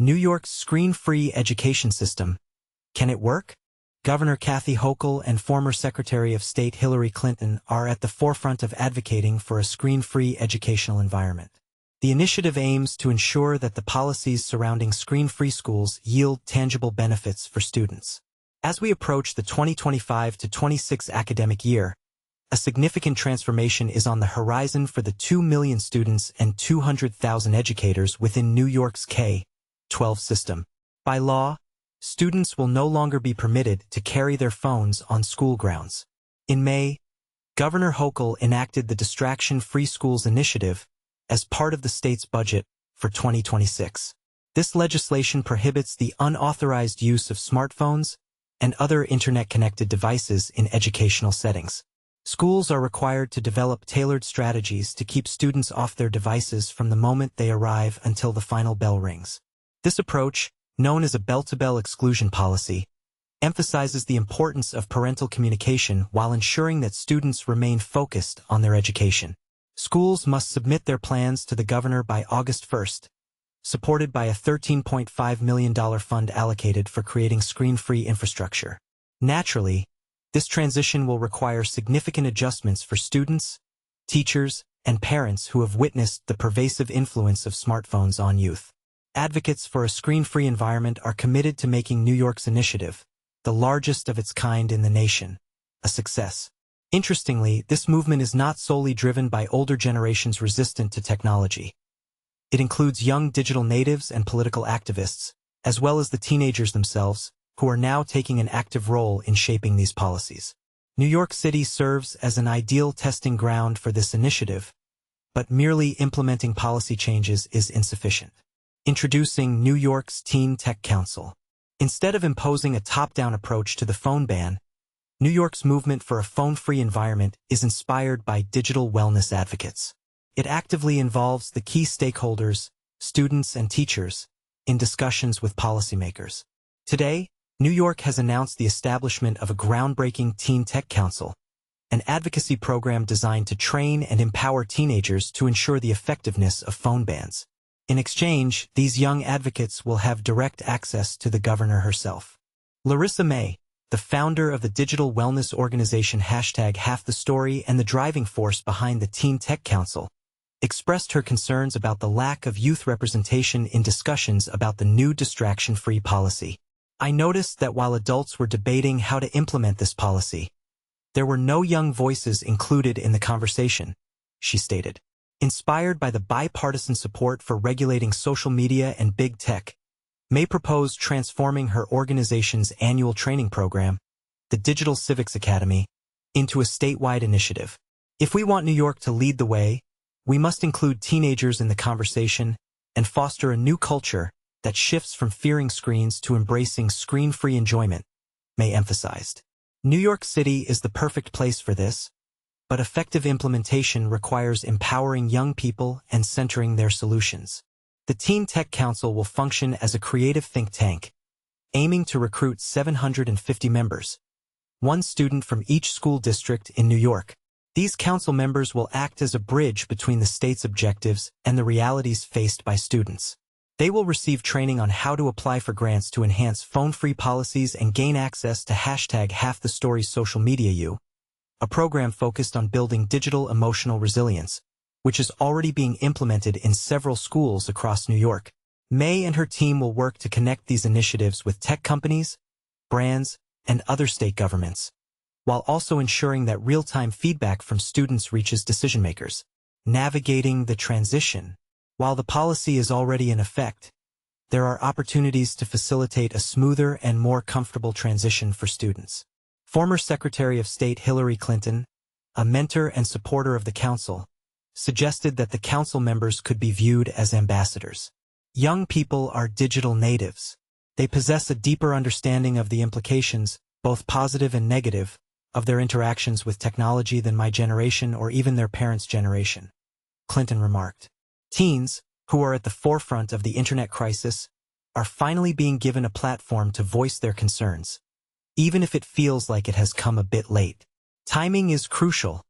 New York's screen-free education system. Can it work? Governor Kathy Hochul and former Secretary of State Hillary Clinton are at the forefront of advocating for a screen-free educational environment. The initiative aims to ensure that the policies surrounding screen-free schools yield tangible benefits for students. As we approach the 2025-26 academic year, a significant transformation is on the horizon for the 2 million students and 200,000 educators within New York's K-12 system. By law, students will no longer be permitted to carry their phones on school grounds. In May, Governor Hochul enacted the Distraction-Free Schools Initiative as part of the state's budget for 2026. This legislation prohibits the unauthorized use of smartphones and other internet-connected devices in educational settings. Schools are required to develop tailored strategies to keep students off their devices from the moment they arrive until the final bell rings. This approach, known as a bell-to-bell exclusion policy, emphasizes the importance of parental communication while ensuring that students remain focused on their education. Schools must submit their plans to the governor by August 1st, supported by a $13.5 million fund allocated for creating screen-free infrastructure. Naturally, this transition will require significant adjustments for students, teachers, and parents who have witnessed the pervasive influence of smartphones on youth. Advocates for a screen-free environment are committed to making New York's initiative, the largest of its kind in the nation, a success. Interestingly, this movement is not solely driven by older generations resistant to technology. It includes young digital natives and political activists, as well as the teenagers themselves, who are now taking an active role in shaping these policies. New York City serves as an ideal testing ground for this initiative, but merely implementing policy changes is insufficient. Introducing New York's Teen Tech Council. Instead of imposing a top-down approach to the phone ban, New York's movement for a phone-free environment is inspired by digital wellness advocates. It actively involves the key stakeholders, students and teachers, in discussions with policymakers. Today, New York has announced the establishment of a groundbreaking Teen Tech Council, an advocacy program designed to train and empower teenagers to ensure the effectiveness of phone bans. In exchange, these young advocates will have direct access to the governor herself. Larissa May, the founder of the digital wellness organization #HalfTheStory and the driving force behind the Teen Tech Council, expressed her concerns about the lack of youth representation in discussions about the new distraction-free policy. I noticed that while adults were debating how to implement this policy, there were no young voices included in the conversation, she stated. Inspired by the bipartisan support for regulating social media and big tech, May proposed transforming her organization's annual training program, the Digital Civics Academy, into a statewide initiative. If we want New York to lead the way, we must include teenagers in the conversation and foster a new culture that shifts from fearing screens to embracing screen-free enjoyment, May emphasized. New York City is the perfect place for this, but effective implementation requires empowering young people and centering their solutions. The Teen Tech Council will function as a creative think tank, aiming to recruit 750 members, one student from each school district in New York. These council members will act as a bridge between the state's objectives and the realities faced by students. They will receive training on how to apply for grants to enhance phone-free policies and gain access to #HalfTheStory's social media a program focused on building digital emotional resilience, which is already being implemented in several schools across New York. May and her team will work to connect these initiatives with tech companies, brands, and other state governments, while also ensuring that real-time feedback from students reaches decision-makers. Navigating the transition. While the policy is already in effect, there are opportunities to facilitate a smoother and more comfortable transition for students. Former Secretary of State Hillary Clinton, a mentor and supporter of the council, suggested that the council members could be viewed as ambassadors. Young people are digital natives. They possess a deeper understanding of the implications, both positive and negative, of their interactions with technology than my generation or even their parents' generation, Clinton remarked. Teens, who are at the forefront of the internet crisis, are finally being given a platform to voice their concerns, even if it feels like it has come a bit late. Timing is crucial,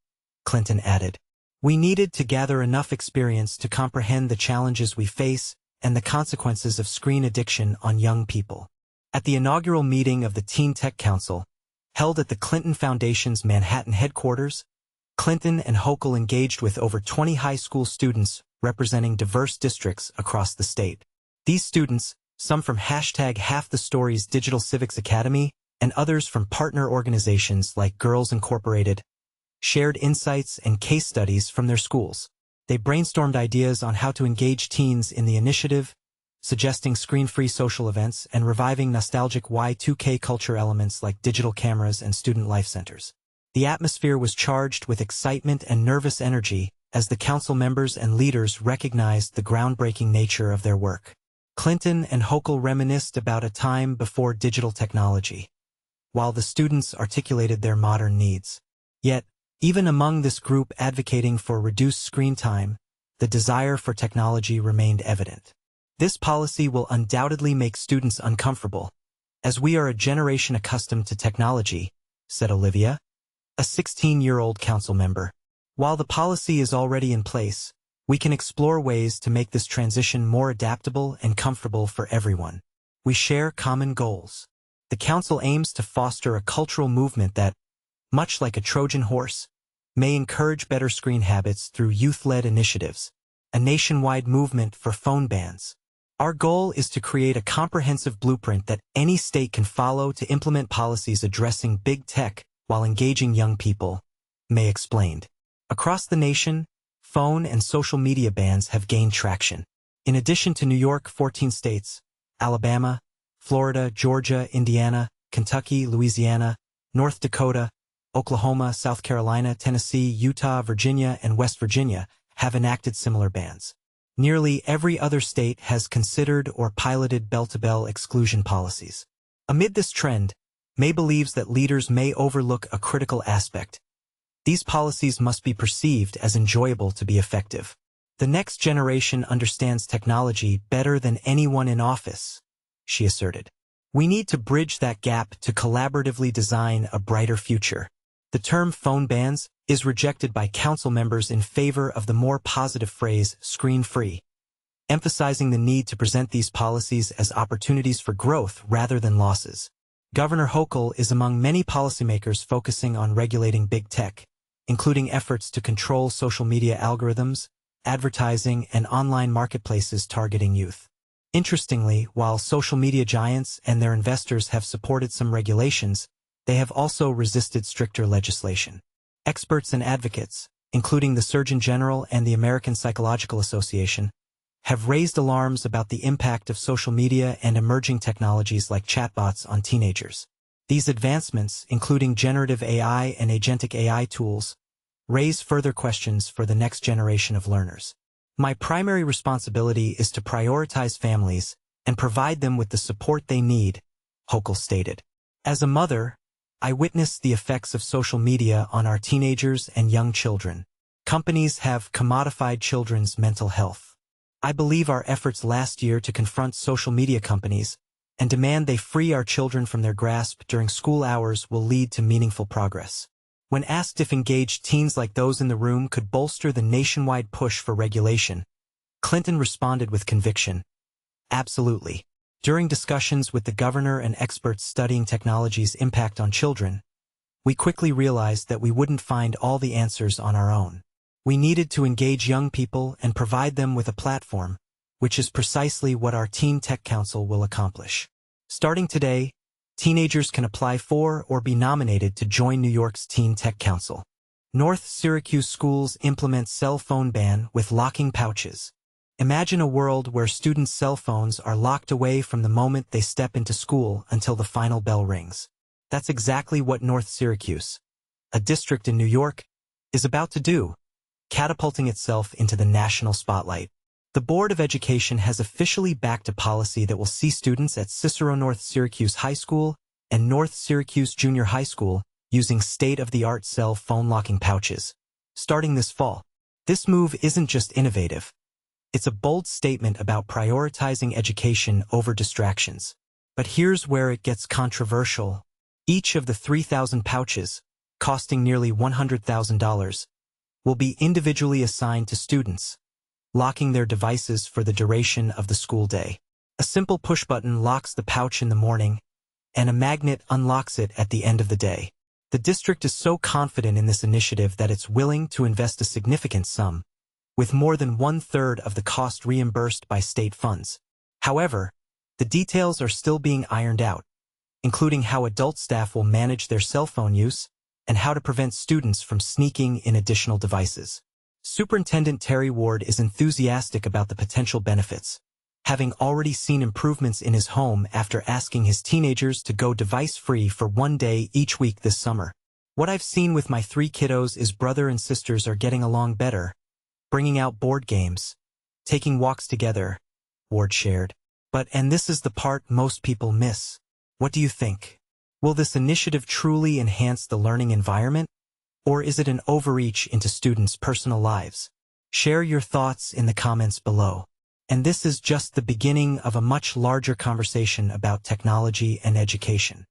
Clinton added. We needed to gather enough experience to comprehend the challenges we face and the consequences of screen addiction on young people. At the inaugural meeting of the Teen Tech Council, held at the Clinton Foundation's Manhattan headquarters, Clinton and Hochul engaged with over 20 high school students representing diverse districts across the state. These students, some from #Half the Stories Digital Civics Academy and others from partner organizations like Girls Incorporated, shared insights and case studies from their schools. They brainstormed ideas on how to engage teens in the initiative, suggesting screen-free social events and reviving nostalgic Y2K culture elements like digital cameras and student life centers. The atmosphere was charged with excitement and nervous energy as the council members and leaders recognized the groundbreaking nature of their work. Clinton and Hochul reminisced about a time before digital technology, while the students articulated their modern needs. Yet, even among this group advocating for reduced screen time, the desire for technology remained evident. This policy will undoubtedly make students uncomfortable, as we are a generation accustomed to technology, said Olivia, a 16-year-old council member. While the policy is already in place, we can explore ways to make this transition more adaptable and comfortable for everyone. We share common goals. The council aims to foster a cultural movement that, much like a Trojan horse, may encourage better screen habits through youth-led initiatives, a nationwide movement for phone bans. Our goal is to create a comprehensive blueprint that any state can follow to implement policies addressing big tech while engaging young people, May explained. Across the nation, phone and social media bans have gained traction. In addition to New York, 14 states, Alabama, Florida, Georgia, Indiana, Kentucky, Louisiana, North Dakota, Oklahoma, South Carolina, Tennessee, Utah, Virginia, and West Virginia have enacted similar bans. Nearly every other state has considered or piloted bell-to-bell exclusion policies. Amid this trend, May believes that leaders may overlook a critical aspect. These policies must be perceived as enjoyable to be effective. The next generation understands technology better than anyone in office, she asserted. We need to bridge that gap to collaboratively design a brighter future. The term phone bans is rejected by council members in favor of the more positive phrase screen-free, emphasizing the need to present these policies as opportunities for growth rather than losses. Governor Hochul is among many policymakers focusing on regulating big tech, including efforts to control social media algorithms, advertising, and online marketplaces targeting youth. Interestingly, while social media giants and their investors have supported some regulations, they have also resisted stricter legislation. Experts and advocates, including the Surgeon General and the American Psychological Association, have raised alarms about the impact of social media and emerging technologies like chatbots on teenagers. These advancements, including generative AI and agentic AI tools, raise further questions for the next generation of learners. My primary responsibility is to prioritize families and provide them with the support they need, Hochul stated. As a mother, I witnessed the effects of social media on our teenagers and young children. Companies have commodified children's mental health. I believe our efforts last year to confront social media companies and demand they free our children from their grasp during school hours will lead to meaningful progress. When asked if engaged teens like those in the room could bolster the nationwide push for regulation, Clinton responded with conviction, absolutely. During discussions with the governor and experts studying technology's impact on children, we quickly realized that we wouldn't find all the answers on our own. We needed to engage young people and provide them with a platform, which is precisely what our Teen Tech Council will accomplish. Starting today, teenagers can apply for or be nominated to join New York's Teen Tech Council. North Syracuse schools implement cell phone ban with locking pouches. Imagine a world where students' cell phones are locked away from the moment they step into school until the final bell rings. That's exactly what North Syracuse, a district in New York, is about to do, catapulting itself into the national spotlight. The Board of Education has officially backed a policy that will see students at Cicero-North Syracuse High School and North Syracuse Junior High School using state-of-the-art cell phone locking pouches. Starting this fall, this move isn't just innovative. It's a bold statement about prioritizing education over distractions. But here's where it gets controversial. Each of the 3,000 pouches, costing nearly $100,000, will be individually assigned to students, locking their devices for the duration of the school day. A simple push button locks the pouch in the morning, and a magnet unlocks it at the end of the day. The district is so confident in this initiative that it's willing to invest a significant sum, with more than 1/3 of the cost reimbursed by state funds. However, the details are still being ironed out, including how adult staff will manage their cell phone use and how to prevent students from sneaking in additional devices. Superintendent Terry Ward is enthusiastic about the potential benefits, having already seen improvements in his home after asking his teenagers to go device-free for 1 day each week this summer. "What I've seen with my 3 kiddos is brother and sisters are getting along better, bringing out board games, taking walks together," Ward shared. And this is the part most people miss. What do you think? Will this initiative truly enhance the learning environment? Or is it an overreach into students' personal lives? Share your thoughts in the comments below. And this is just the beginning of a much larger conversation about technology and education.